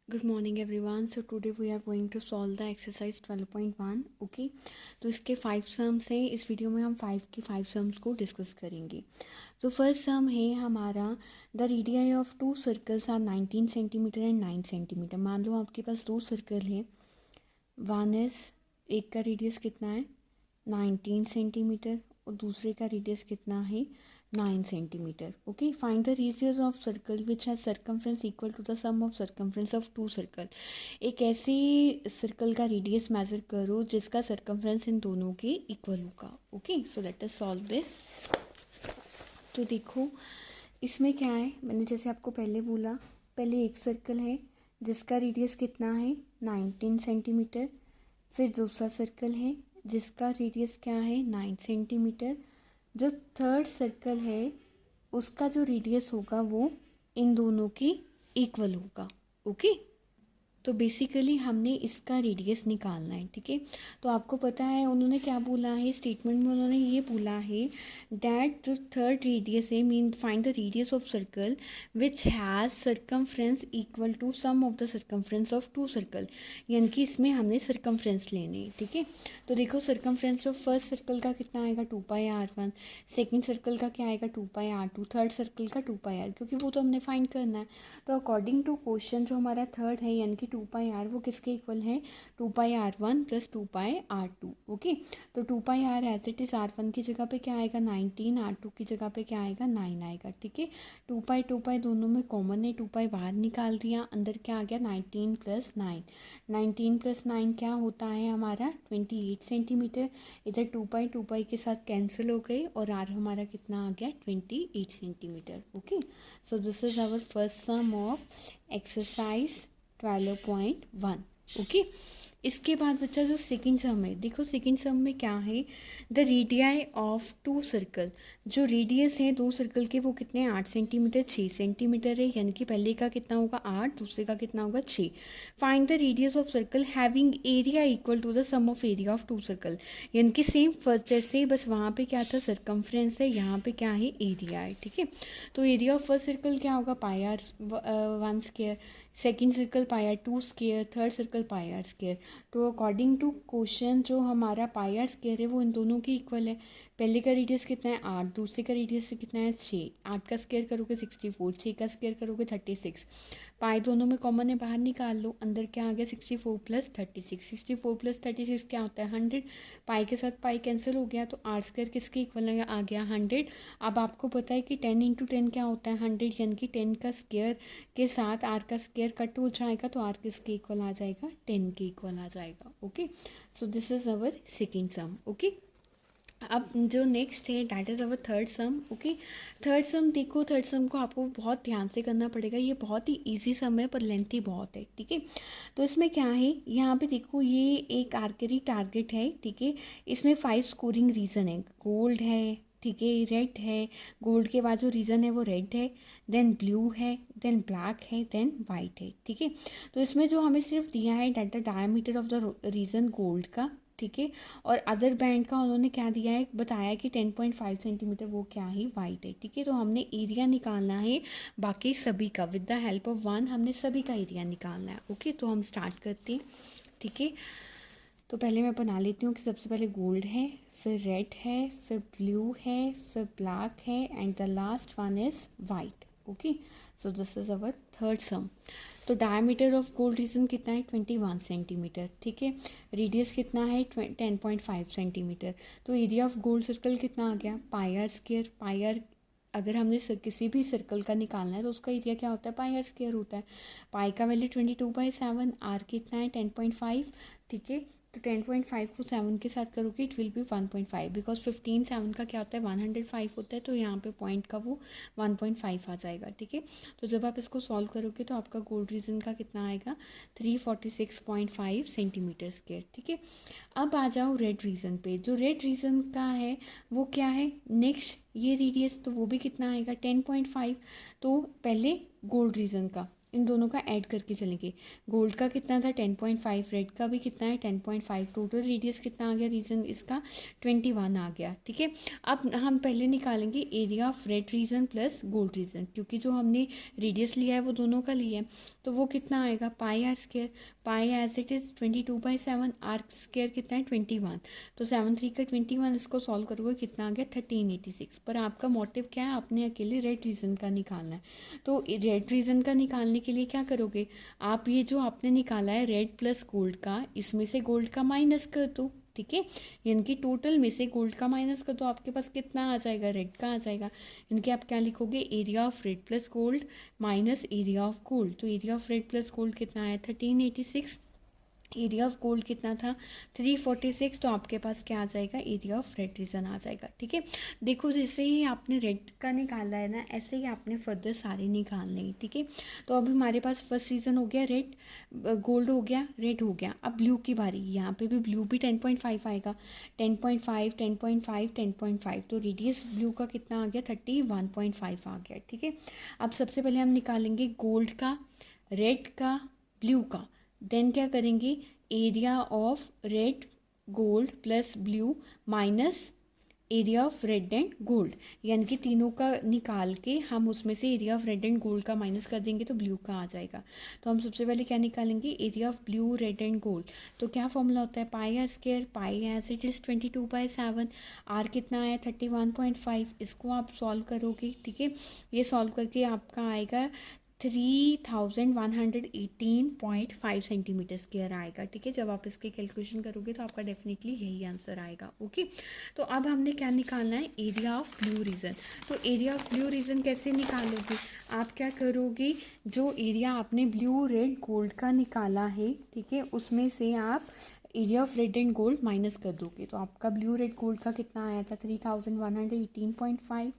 Good morning everyone. So today we are going to solve the exercise 12.1. Okay, तो इसके 5 sums हैं. इस video में हम 5 सम्स को डिस्कस करेंगे. तो फर्स्ट सम है हमारा, the radii of 2 circles are 19 centimetre and 9 centimetre. मान लो आपके पास 2 सर्कल है. वन इज, एक का रेडियस कितना है 19 सेंटीमीटर और दूसरे का रेडियस कितना है 9 centimetre. Okay, find the radius of circle which has circumference equal to the sum of circumference of 2 circle. एक ऐसे सर्कल का रेडियस मेजर करो जिसका सर्कमफ्रेंस इन दोनों के इक्वल होगा. Okay, so let us solve this. तो देखो इसमें क्या है, मैंने जैसे आपको पहले बोला, पहले एक सर्कल है जिसका रेडियस कितना है 19 सेंटीमीटर. फिर दूसरा सर्कल है जिसका रेडियस क्या है 9 सेंटीमीटर. जो थर्ड सर्कल है उसका जो रेडियस होगा वो इन दोनों के इक्वल होगा. ओके, तो बेसिकली हमने इसका रेडियस निकालना है. ठीक है, तो आपको पता है उन्होंने क्या बोला है स्टेटमेंट में, उन्होंने ये बोला है डैट जो थर्ड रेडियस है mean find the radius of circle which has circumference equal to sum of the circumference of 2 circle. यानी कि इसमें हमने सर्कमफ्रेंस लेने हैं. ठीक है, तो देखो सर्कमफ्रेंस ऑफ फर्स्ट सर्कल का कितना आएगा 2πr1, सेकेंड सर्कल का क्या आएगा 2πr2, थर्ड सर्कल का 2πr, क्योंकि वो तो हमने फाइंड करना है. तो अकॉर्डिंग टू क्वेश्चन जो हमारा थर्ड है यानी कि 2πr वो किसके इक्वल है 2πr1 प्लस 2πr2. ओके, तो 2πr as it is r1 की जगह पे क्या आएगा 19, r2 की जगह पे क्या आएगा 9 आएगा. ठीक है, 2π दोनों में कॉमन है, 2π बाहर निकाल दिया, अंदर क्या आ गया 19 प्लस 9. 19 प्लस 9 क्या होता है हमारा 28 सेंटीमीटर. इधर 2π के साथ कैंसिल हो गए और r हमारा कितना आ गया 28 centimetre. Okay, so this is our first sum of exercise 12.1. Okay, इसके बाद बच्चा जो सेकंड सम है, देखो सेकंड सम में क्या है, द रेडियाई ऑफ 2 सर्कल. जो रेडियस है 2 सर्कल के वो कितने हैं 8 सेंटीमीटर 6 सेंटीमीटर है. यानी कि पहले का कितना होगा 8, दूसरे का कितना होगा 6. Find the radius of circle having area equal to the sum of area of 2 circle. यानी कि सेम फर्स्ट जैसे, बस वहाँ पे क्या था सर्कमफ्रेंस है, यहाँ पे क्या है एरिया है. ठीक है, तो एरिया ऑफ फर्स्ट सर्कल क्या होगा πr1 square, second circle πr2 square, third circle πr square. तो अकॉर्डिंग टू क्वेश्चन जो हमारा πr स्क्वायर है वो इन दोनों के इक्वल है. पहले का रेडियस कितना है 8, दूसरे का रेडियस से कितना है 6. 8 का स्क्वायर करोगे 64, 6 का स्क्वायर करोगे 36. पाई दोनों में कॉमन है, बाहर निकाल लो, अंदर क्या आ गया 64 प्लस 36. 64 प्लस 36 क्या होता है 100. पाई के साथ पाई कैंसिल हो गया तो आर स्क्वायर किसके इक्वल आ गया 100. अब आपको पता है कि 10 इंटू 10 क्या होता है 100, यानी कि 10 का स्क्वायर के साथ आर का स्क्वायर कट हो जाएगा तो आर किसके इक्वल आ जाएगा 10 के इक्वल आ जाएगा. Okay, so this is our second sum. Okay, अब जो नेक्स्ट है that is our third sum. Okay, third sum देखो, थर्ड सम को आपको बहुत ध्यान से करना पड़ेगा. ये बहुत ही इजी सम है पर लेंथी बहुत है. ठीक है, तो इसमें क्या है यहाँ पे देखो, ये एक आर्चरी टारगेट है. ठीक है, इसमें 5 स्कोरिंग रीजन है. गोल्ड है, ठीक है, रेड है, गोल्ड के बाद जो रीज़न है वो रेड है, देन ब्लू है, देन ब्लैक है, देन वाइट है. ठीक है, तो इसमें जो हमें सिर्फ दिया है that the diameter of the region gold का. ठीक है, और अदर बैंड का उन्होंने क्या दिया है बताया कि 10.5 सेंटीमीटर वो क्या है वाइट है. ठीक है, तो हमने एरिया निकालना है बाकी सभी का, विद द हेल्प ऑफ 1 हमने सभी का एरिया निकालना है. ओके, तो हम स्टार्ट करते हैं. ठीक है, तो पहले मैं बना लेती हूँ कि सबसे पहले गोल्ड है, फिर रेड है, फिर ब्लू है, फिर ब्लैक है and the last one is white. Okay, so this is our third सम. तो डायमीटर ऑफ गोल्ड रीजन कितना है 21 सेंटीमीटर. ठीक है, रेडियस कितना है 10.5 सेंटीमीटर. तो एरिया ऑफ गोल्ड सर्कल कितना आ गया πr स्क्वायर. πr अगर हमने किसी भी सर्कल का निकालना है तो उसका एरिया क्या होता है πr स्क्वायर होता है. पाई का वैल्यू 22/7, आर कितना है 10.5. ठीक है, तो 10.5 को 7 के साथ करोगे इट विल बी 1.5, बिकॉज 15 7 का क्या होता है 105 होता है, तो यहाँ पे पॉइंट का वो 1.5 आ जाएगा. ठीक है, तो जब आप इसको सॉल्व करोगे तो आपका गोल्ड रीजन का कितना आएगा 346.5 सेंटीमीटर स्क्वायर. ठीक है, अब आ जाओ रेड रीजन पे. जो रेड रीजन का है वो क्या है नेक्स्ट, ये रेडियस, तो वो भी कितना आएगा 10.5. तो पहले गोल्ड रीजन का इन दोनों का ऐड करके चलेंगे। गोल्ड का कितना था 10.5, रेड का भी कितना है 10.5, टोटल रेडियस कितना आ गया रीजन इसका 21 आ गया। ठीक है, अब हम पहले निकालेंगे area of red region plus gold reason, क्योंकि जो हमने रेडियस लिया है वो दोनों का लिया है, तो वो कितना आएगा pi r square, pi as it is 22/7, r square कितना है 21, तो 7 3 का 21, इसको सॉल्व करोगे कितना आ गया 1386। पर आपका मोटिव क्या है, आपने अकेले रेड रीजन का निकालना है। तो रेड रीजन का निकालने के लिए क्या करोगे, आप ये जो आपने निकाला है रेड प्लस गोल्ड का, इसमें से गोल्ड का माइनस कर दो। ठीक है, यानी कि टोटल में से गोल्ड का माइनस कर दो, आपके पास कितना आ जाएगा रेड का आ जाएगा। यानी कि आप क्या लिखोगे, area of red plus gold minus area of gold. तो area of red plus gold कितना है 1386, एरिया ऑफ गोल्ड कितना था 346, तो आपके पास क्या आ जाएगा एरिया ऑफ रेड रीजन आ जाएगा। ठीक है, देखो जैसे ही आपने रेड का निकाला है ना, ऐसे ही आपने फर्दर सारे निकालने हैं। ठीक है, तो अब हमारे पास फर्स्ट रीजन हो गया रेड, गोल्ड हो गया, रेड हो गया। अब ब्लू की बारी, यहाँ पे भी ब्लू भी 10.5 आएगा, 10.5 10.5 10.5, तो रेडियस ब्लू का कितना आ गया 31.5 आ गया। ठीक है, अब सबसे पहले हम निकालेंगे गोल्ड का, रेड का, ब्लू का, देन क्या करेंगे area of red gold plus blue minus area of red and gold, यानी कि तीनों का निकाल के हम उसमें से area of red and gold का माइनस कर देंगे तो ब्लू का आ जाएगा। तो हम सबसे पहले क्या निकालेंगे area of blue red and gold, तो क्या फॉर्मूला होता है pi r square, pi as it is 22/7, r कितना आया 31.5, इसको आप सॉल्व करोगे। ठीक है, ये सॉल्व करके आपका आएगा 3118.5 सेंटीमीटर स्क्वायर आएगा। ठीक है, जब आप इसकी कैलकुलेशन करोगे तो आपका डेफिनेटली यही आंसर आएगा। ओके, तो अब हमने क्या निकालना है एरिया ऑफ ब्लू रीजन। तो एरिया ऑफ ब्लू रीजन कैसे निकालोगे, आप क्या करोगे, जो एरिया आपने ब्लू रेड गोल्ड का निकाला है, ठीक है, उसमें से आप area of red and gold minus कर दोगे, तो आपका ब्लू रेड गोल्ड का कितना आया था 3118.5।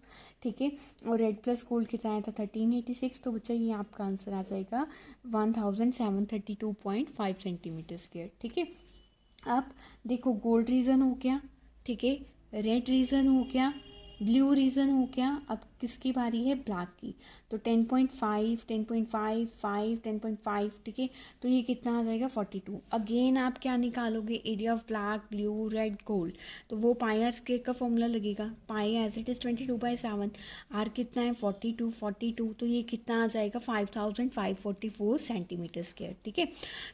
ठीक है, और रेड प्लस गोल्ड कितना आया था 1386, तो बच्चा ये आपका आंसर आ जाएगा 1732.5 सेंटीमीटर स्क्वायर। ठीक है, अब देखो गोल्ड रीजन हो गया, ठीक है, रेड रीजन हो गया, ब्लू रीजन हो गया, अब किसकी बारी है ब्लैक की, तो 10.5 10.5 5 10.5, ठीक है, तो ये कितना आ जाएगा 42। अगेन आप क्या निकालोगे area of black blue red gold, तो वो पाई आर स्क्वायर का फॉर्मूला लगेगा, पाई एज इट इज़ 22/7, आर कितना है 42, तो ये कितना आ जाएगा 5544 सेंटीमीटर स्क्वायर। ठीक है,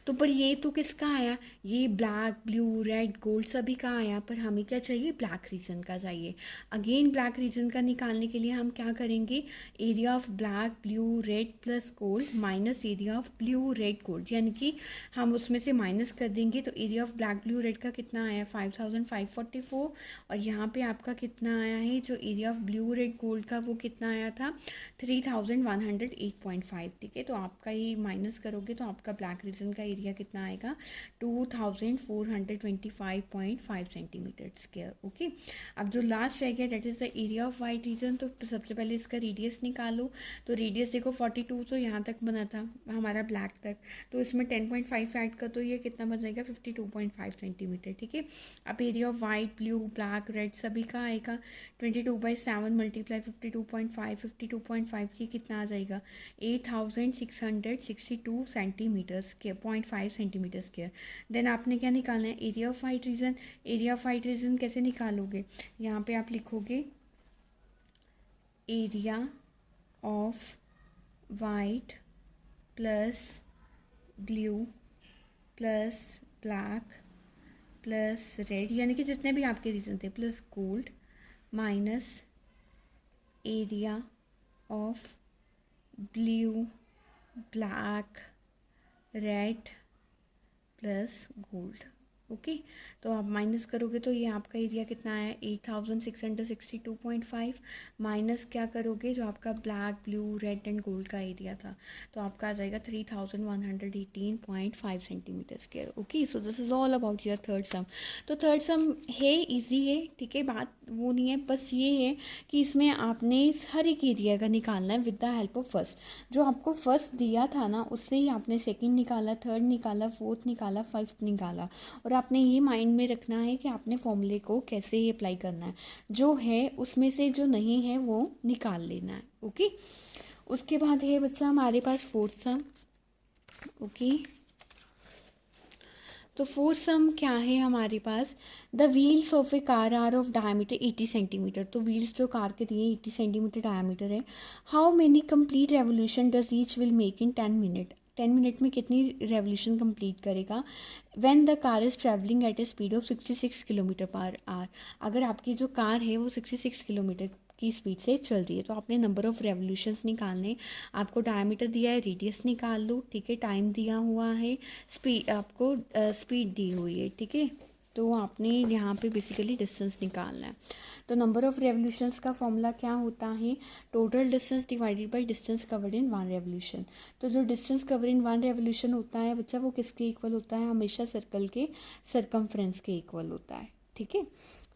तो पर ये तो किसका आया, ये ब्लैक ब्लू रेड गोल्ड सभी का आया, पर हमें क्या चाहिए ब्लैक रीजन का चाहिए। अगेन ब्लैक रीजन का निकालने के लिए हम क्या करेंगे area of black blue red plus gold minus area of blue red gold, यानी कि हम उसमें से माइनस कर देंगे, तो area of black blue red का कितना आया 5544, और यहाँ पे आपका कितना आया है जो area of blue red gold का वो कितना आया था 3108.5। ठीक है, तो आपका ये माइनस करोगे तो आपका ब्लैक रीजन का एरिया कितना आएगा 2425.5 सेंटीमीटर स्क्वायर। ओके, अब जो लास्ट रह गया that is the area of white region, तो सबसे पहले इसका रेडियस निकालो, तो रेडियस देखो 42, तो यहाँ तक बना था हमारा ब्लैक तक, तो इसमें 10.5 ऐड कर, तो ये कितना बन जाएगा 52.5 सेंटीमीटर। ठीक है, अब area of white blue black red सभी का आएगा 22/7 मल्टीप्लाई 52.5 की कितना आ जाएगा 8662 centimetre square 0.5 centimetre square. Then आपने क्या निकालना है area of white region, area of white region कैसे निकालोगे, यहाँ पे आप लिखोगे area of white plus blue plus black plus red, यानी कि जितने भी आपके रीजन थे, plus gold minus area of blue black red plus gold. Okay, तो आप माइनस करोगे तो ये आपका एरिया कितना आया 8662.5 माइनस क्या करोगे जो आपका black blue red and gold का एरिया था, तो आपका आ जाएगा 3118.5 centimetre square. Okay, so this is all about your third सम। तो थर्ड सम है इजी है, ठीक है, बात वो नहीं है, बस ये है कि इसमें आपने हर एक एरिया का निकालना है with the help of first. जो आपको फर्स्ट दिया था ना उससे ही आपने सेकंड निकाला, थर्ड निकाला, फोर्थ निकाला, फिफ्थ निकाला, और आपने ये माइंड में रखना है कि आपने फॉर्मूले को कैसे ही अप्लाई करना है, जो है उसमें से जो नहीं है वो निकाल लेना है। ओके, उसके बाद है बच्चा हमारे पास फोर्थ सम। ओके। तो फोर्थ सम क्या है हमारे पास, the wheels of a car are of diameter 80 centimetre. तो व्हील्स जो कार के दिए 80 सेंटीमीटर डायमीटर है। How many complete revolution does each will make in 10 minute. 10 minute में कितनी रेवोल्यूशन कंप्लीट करेगा। When the car is travelling at a speed of 66 kilometre per hour. अगर आपकी जो कार है वो 66 किलोमीटर की स्पीड से चल रही है, तो आपने नंबर ऑफ़ रेवोल्यूशंस निकालने। आपको डायमीटर दिया है, रेडियस निकाल लो, ठीक है। टाइम दिया हुआ है, स्पीड आपको स्पीड दी हुई है, ठीक है। तो आपने यहाँ पे बेसिकली डिस्टेंस निकालना है। तो नंबर ऑफ़ रेवोल्यूशंस का फॉर्मूला क्या होता है, total distance divided by distance covered in one revolution. तो जो distance cover in one revolution होता है बच्चा, वो किसके इक्वल होता है, हमेशा सर्कल के सरकमफ्रेंस के इक्वल होता है, ठीक है।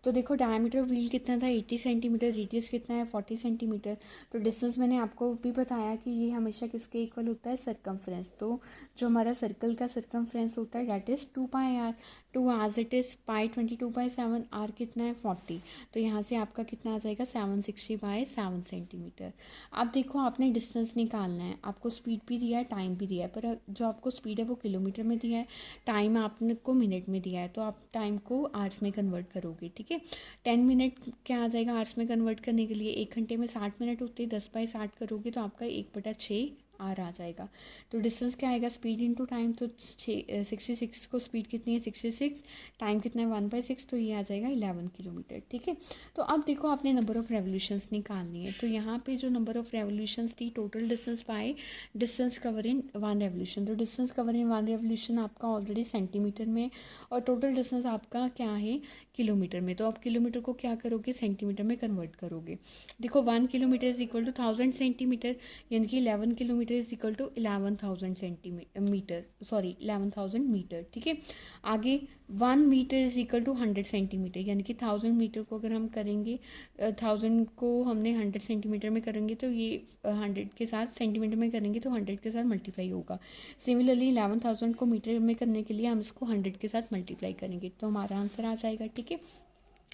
तो देखो डायमीटर व्हील कितना था 80 सेंटीमीटर, रेडियस कितना है 40 सेंटीमीटर। तो डिस्टेंस मैंने आपको भी बताया कि ये हमेशा किसके इक्वल होता है, सरकमफ्रेंस। तो जो हमारा सर्कल का सरकमफ्रेंस होता है that is 2 pi r. 2 as it is pi 22/7, r कितना है 40। तो यहाँ से आपका कितना आ जाएगा 760/7 सेंटीमीटर। अब देखो आपने डिस्टेंस निकालना है, आपको स्पीड भी दिया है, टाइम भी दिया है, पर जो आपको स्पीड है वो किलोमीटर में दिया है, टाइम आपने को मिनट में दिया है। तो आप टाइम को आवर्स में कन्वर्ट करोगे, ठीक है। 10 मिनट क्या आ जाएगा आवर्स में कन्वर्ट करने के लिए, 1 घंटे में 60 मिनट होते हैं, 10/60 करोगे तो आपका 1/6 आर आ जाएगा। तो डिस्टेंस क्या आएगा, स्पीड इंटू टाइम। तो 66 को स्पीड कितनी है 66, टाइम कितना है 1/6, तो ये आ जाएगा 11 किलोमीटर, ठीक है। तो अब देखो आपने नंबर ऑफ़ रेवोल्यूशंस निकालनी है। तो यहाँ पे जो नंबर ऑफ़ रेवोल्यूशंस थी, total distance by distance cover in one revolution. तो distance cover in one revolution आपका ऑलरेडी सेंटीमीटर में, और टोटल डिस्टेंस आपका क्या है किलोमीटर में। तो आप किलोमीटर को क्या करोगे, सेंटीमीटर में कन्वर्ट करोगे। देखो 1 kilometre is equal to 1000 centimetre, यानी कि 11 kilometre is equal to 11,000 centimetre, sorry 11,000 metre, ठीक है। आगे 1 metre is equal to 100 centimetre, यानी कि 1000 मीटर को अगर हम करेंगे, 1000 को हमने 100 सेंटीमीटर में करेंगे तो ये 100 के साथ सेंटीमीटर में करेंगे तो 100 के साथ मल्टीप्लाई होगा। सिमिलरली 11,000 को मीटर में करने के लिए हम इसको 100 के साथ मल्टीप्लाई करेंगे, तो हमारा आंसर आ जाएगा, ठीक है।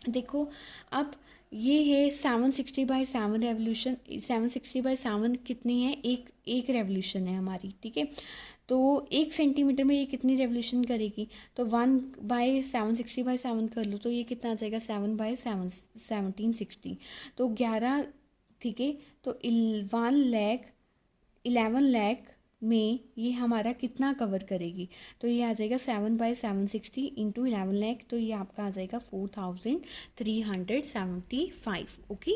देखो अब ये है 760/7 रेवोल्यूशन। 760/7 कितनी है, एक रेवोल्यूशन है हमारी, ठीक है। तो 1 सेंटीमीटर में ये कितनी रेवोल्यूशन करेगी, तो 1/760/7 कर लो, तो ये कितना आ जाएगा 7/7 1760। तो 11, ठीक है। तो 11 लाख में ये हमारा कितना कवर करेगी, तो ये आ जाएगा 7/760 इंटू 11 लाख, तो ये आपका आ जाएगा 4375, ओके।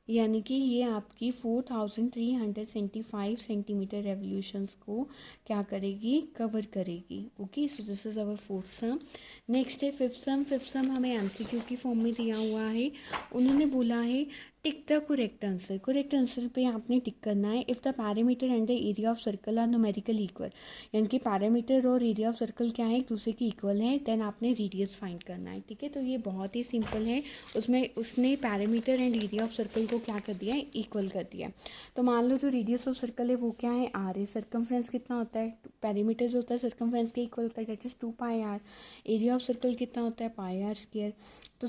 यानी कि ये आपकी 4375 सेंटीमीटर रेवोल्यूशंस को क्या करेगी, कवर करेगी, okay. So this is our fourth some. Next है फिफ्थ सम। फिफ्थ सम हमें एमसीक्यू की फॉर्म में दिया हुआ है। उन्होंने बोला है tick the correct answer. Correct answer पे आपने टिक करना है if the parameter and the area of circle are numerical equal. यानी कि पैरामीटर और एरिया ऑफ सर्कल क्या है, एक दूसरे की इक्वल है, देन आपने रेडियस फाइंड करना है, ठीक है। तो ये बहुत ही सिंपल है, उसमें उसने parameter and area of circle को क्या कर दिया है, इक्वल कर दिया। तो मान लो जो रेडियस ऑफ सर्कल है वो क्या है, आर है। सर्कमफ्रेंस कितना होता है, पैरामीटर जो होता है सर्कमफ्रेंस के इक्वल होता है, that is 2 pi r. Area of circle कितना होता है, पाई आर स्क्वायर। तो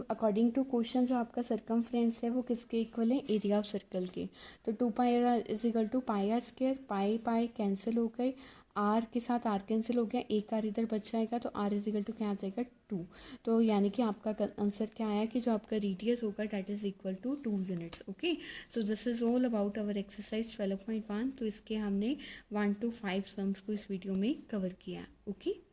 अकॉर्डिंग टू क्वेश्चन जो आपका सर्कमफ्रेंस है वो किसके इक्वल है, एरिया ऑफ सर्कल के। तो 2 pi r is equal to pi r square, pi pi cancel हो गए, आर के साथ आर कैंसिल हो गया, एक आर इधर बच जाएगा, तो आर इज इक्वल टू क्या आ जाएगा 2। तो यानी कि आपका आंसर क्या आया कि जो आपका रेडियस होगा that is equal to 2 units, okay. So this is all about our exercise 12.1। तो इसके हमने 1 to 5 सम्स को इस वीडियो में कवर किया, ओके।